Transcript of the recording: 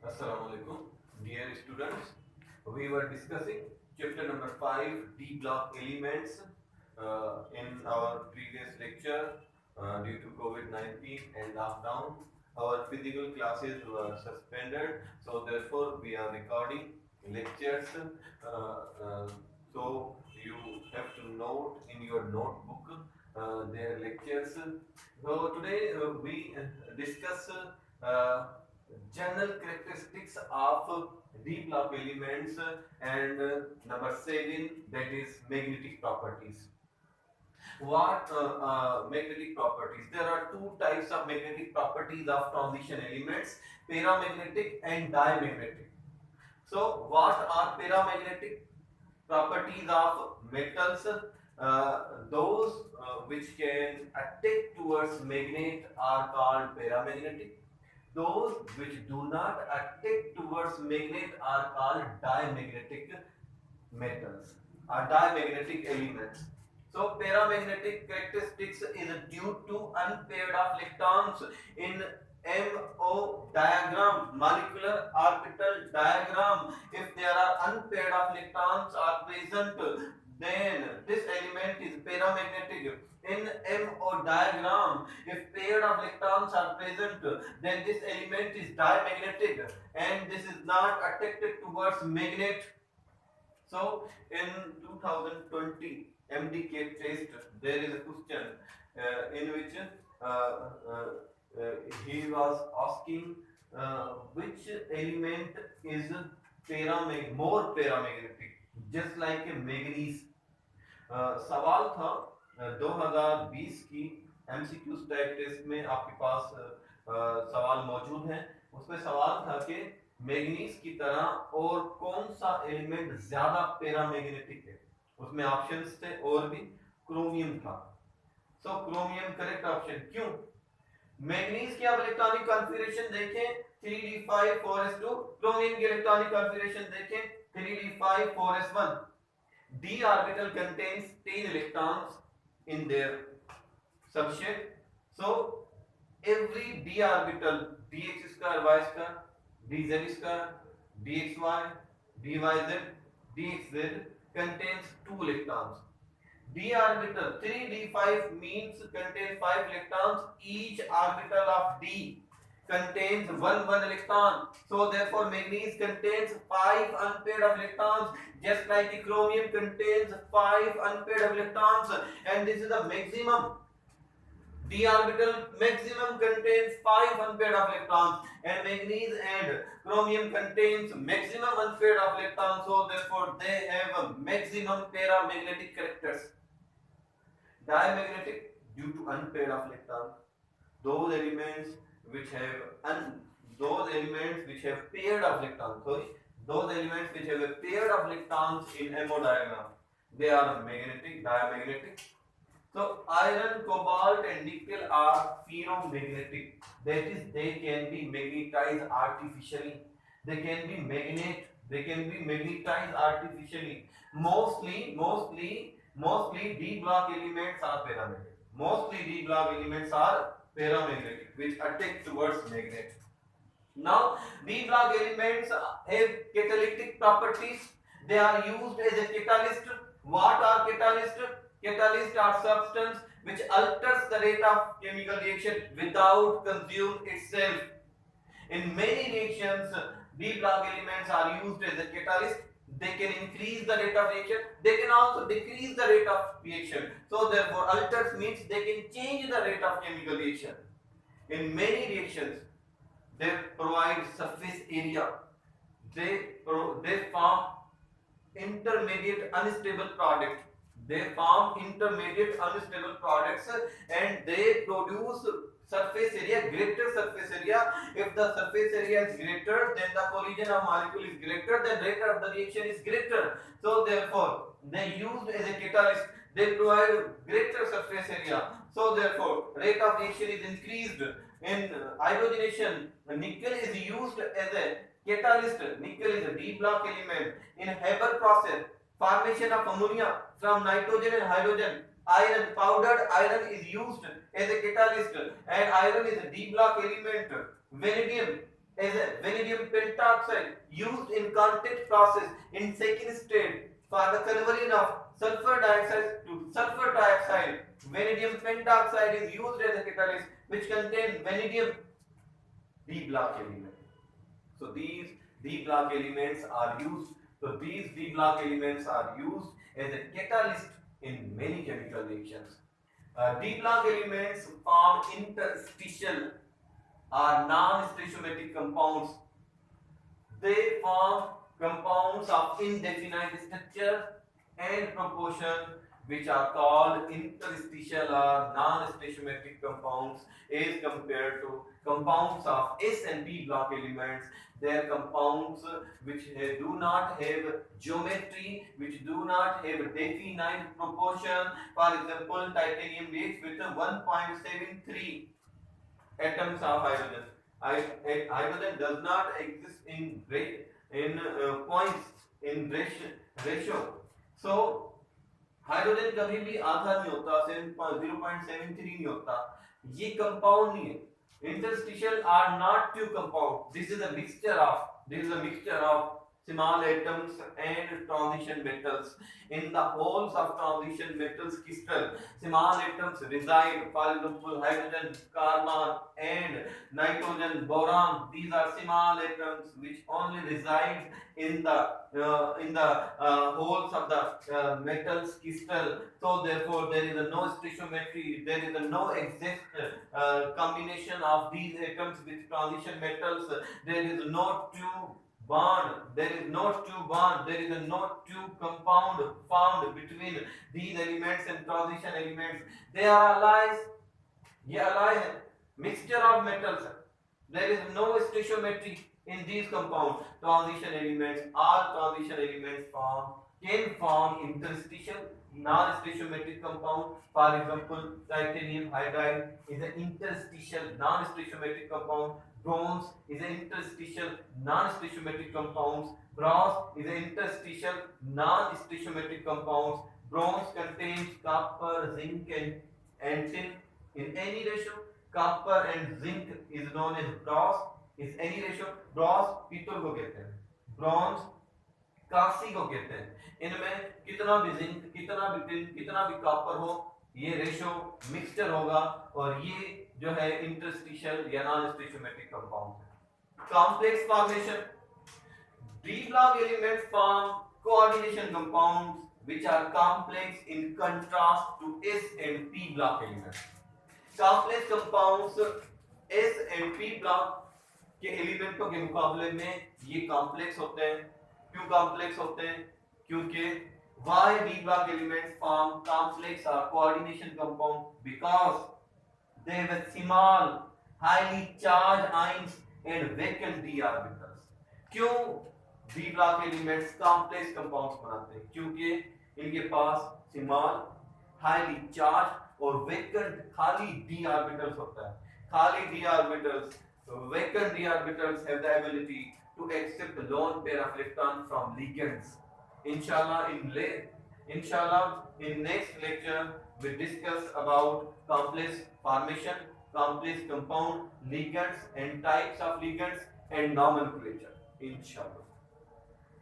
Assalamu alaikum, dear students. We were discussing chapter number 5 D block elements in our previous lecture due to COVID-19 and lockdown. Our physical classes were suspended, so therefore we are recording lectures. So you have to note in your notebook their lectures. So today we discuss general characteristics of D block elements and number 7, that is magnetic properties. What magnetic properties? There are two types of magnetic properties of transition elements, paramagnetic and diamagnetic. So what are paramagnetic properties of metals? Those which can attract towards magnet are called paramagnetic. Those which do not attract towards magnet are called diamagnetic metals or diamagnetic elements. So paramagnetic characteristics is due to unpaired of electrons in MO diagram, molecular orbital diagram. If there are unpaired of electrons are present, then this element is paramagnetic. In MO diagram, if paired of electrons are present, then this element is diamagnetic and this is not attracted towards magnet. So in 2020 MDK test, there is a question in which uh, uh, he was asking which element is more paramagnetic, just like a manganese. सवाल था 2020 की MCQ stat test में आपके पास सवाल मौजूद है। उसमें सवाल था कि मैग्नीज की तरह और कौन सा एलिमेंट ज्यादा पैरामैग्नेटिक है। उसमें ऑप्शंस थे और भी क्रोमियम था। सो क्रोमियम करेक्ट ऑप्शन। क्यों? मैग्नीज की आप इलेक्ट्रॉनिक कॉन्फ़िगरेशन देखें 3d5 4s2, क्रोमियम की इलेक्ट्रॉनिक कॉन्फ़िगरेशन देखें 3d5 4s1। d orbital contains 10 electrons in their subshell. So every d orbital dx square y square dz square dxy dyz dxz contains 2 electrons. D orbital 3d5 means contains 5 electrons. Each orbital of d contains one electron. So therefore manganese contains 5 unpaired of electrons, just like the chromium contains 5 unpaired of electrons, and this is the maximum. D orbital maximum contains 5 unpaired of electrons, and manganese and chromium contains maximum unpaired of electrons, so therefore they have a maximum paramagnetic characters. Diamagnetic due to unpaired of electrons. Those elements which have paired of electrons, those elements which have a pair of electrons in MO diagram, they are magnetic, diamagnetic. So iron, cobalt and nickel are ferromagnetic. That is, they can be magnetized artificially. They can be magnetized artificially. Mostly D block elements are paramagnetic. Mostly D block elements are paramagnetic, which attract towards magnet. Now, D block elements have catalytic properties. They are used as a catalyst. What are catalysts? Catalysts are substance which alters the rate of chemical reaction without consume itself. In many reactions, D block elements are used as a catalyst. They can increase the rate of reaction. They can also decrease the rate of reaction. So therefore, alters means they can change the rate of chemical reaction. In many reactions, they provide surface area. They form intermediate unstable product. They form intermediate unstable products, and they produce surface area, greater surface area. If the surface area is greater, then the collision of molecule is greater, then rate of the reaction is greater. So therefore, they used as a catalyst. They provide greater surface area. So therefore, rate of reaction is increased. In hydrogenation, nickel is used as a catalyst. Nickel is a D block element. In Haber process, formation of ammonia from nitrogen and hydrogen, iron, powdered iron is used as a catalyst, and iron is a D block element. Vanadium as a vanadium pentoxide used in contact process in second state for the conversion of sulfur dioxide to sulfur dioxide. Vanadium pentoxide is used as a catalyst which contains vanadium D block element. So these D block elements are used. So these D block elements are used as a catalyst in many chemical reactions. D block elements form interstitial or non-stoichiometric compounds. They form compounds of indefinite structure and proportion which are called interstitial or non-stoichiometric compounds as compared to compounds of S and P block elements. They are compounds which do not have geometry, which do not have definite proportion. For example, titanium reacts with 1.73 atoms of hydrogen. Hydrogen does not exist in points in ratio. So hydrogen कभी भी आधा नहीं होता, 0.73 नहीं होता, ये compound नहीं है. Interstitial are not to compound. This is a mixture of small atoms and transition metals. In the holes of transition metals crystal, small atoms reside. For example, hydrogen, carbon, and nitrogen, boron. These are small atoms which only reside in the holes of the metals crystal. So therefore, there is no stoichiometry. There is no exact combination of these atoms with transition metals. There is no two bond, there is no two bond, there is no two compound formed between these elements and transition elements. They are allies. ये alloy है, mixture of metals. There is no stoichiometry in these compounds. Transition elements, all transition elements can form interstitial non-stoichiometric compound. For example, titanium hydride is an interstitial non-stoichiometric compound. Bronze is an interstitial non-stoichiometric compounds. Brass is an interstitial non-stoichiometric compounds. Bronze contains copper, zinc, and tin in any ratio. Copper and zinc is known as brass. Is any ratio. Brass पीतल को कहते हैं. Bronze Kansi को कहते हैं. इनमें कितना भी जिंक, कितना भी टिन, कितना भी कॉपर हो, ये रेशो मिक्सचर होगा और ये जो है इंटरस्टिशियल या नॉन स्टोइचोमेट्रिक कंपाउंड है. Complex formation. D block elements form coordination compounds which are complex in contrast to S and P block elements. Complex compounds S and P block के एलिमेंटों के मुकाबले में ये कॉम्प्लेक्स होते हैं. क्यों कॉम्प्लेक्स होते हैं? क्योंकि why D block elements form complex or coordination compound? Because they have small highly charged ions and vacant d orbitals. क्यों D block elements complex compounds बनाते हैं? क्योंकि इनके पास small highly charged और vacant खाली d orbitals होता है. खाली d orbitals, vacant d orbitals have the ability to accept the lone pair of electrons from ligands. Inshallah, in next lecture we discuss about complex formation, complex compound, ligands and types of ligands and nomenclature. Inshallah.